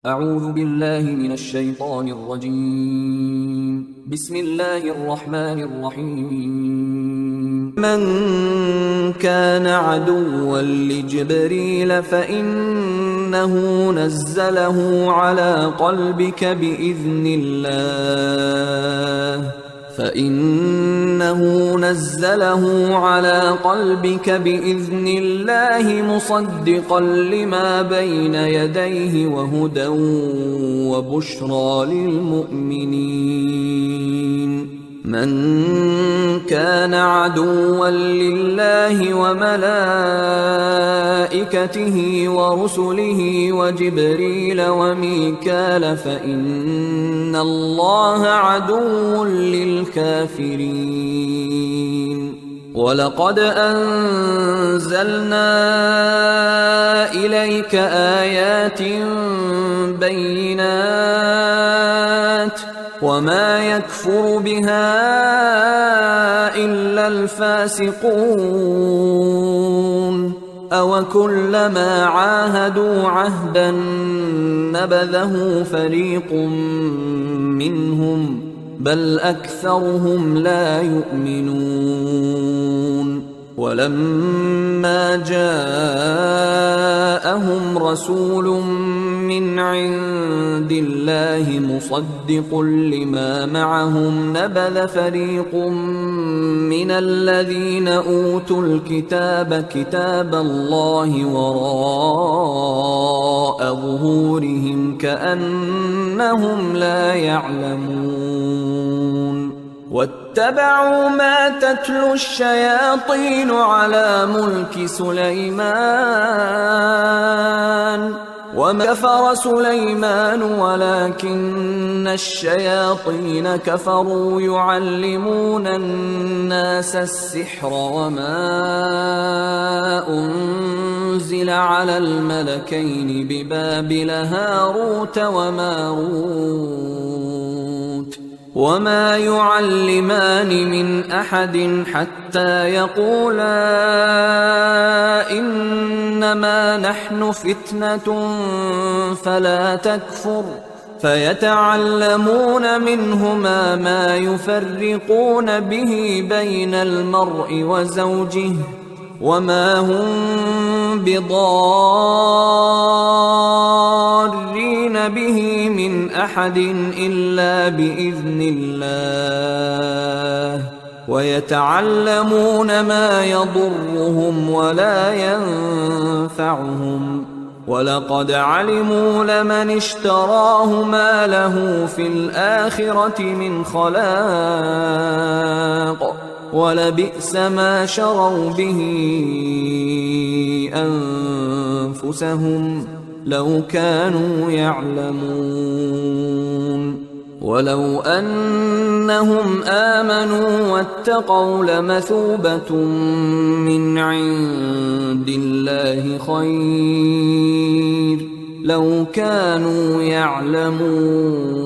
أعوذ بالله من الشيطان الرجيم. بسم الله الرحمن الرحيم. من كان عدوا لجبريل فإنه نزله على قلبك بإذن الله مصدقا لما بين يديه وهدى وبشرى للمؤمنين. من كان عدوا لله وملائكته ورسله وجبريل وميكال فإن الله عدو للكافرين. ولقد أنزلنا إليك آيات بينات وما يكفر بها إلا الفاسقون. أوكلما عاهدوا عهدا نبذه فريق منهم بل أكثرهم لا يؤمنون. ولما جاءهم رسول من عند الله مصدق لما معهم نبذ فريق من الذين أوتوا الكتاب كتاب الله وراء ظهورهم كأنهم لا يعلمون. واتبعوا ما تتلو الشياطين على ملك سليمان وما كفر سليمان ولكن الشياطين كفروا يعلمون الناس السحر وما أنزل على الملكين ببابل هاروت وماروت وما يعلمان من أحد حتى يقولا إنما نحن فتنة فلا تكفر فيتعلمون منهما ما يفرقون به بين المرء وزوجه وما هم بضارين به من أحد إلا بإذن الله ويتعلمون ما يضرهم ولا ينفعهم. ولقد علموا لمن اشتراه ما له في الآخرة من خلاق ولبئس ما شروا به أنفسهم لو كانوا يعلمون. ولو أنهم آمنوا واتقوا لمثوبة من عند الله خير لو كانوا يعلمون.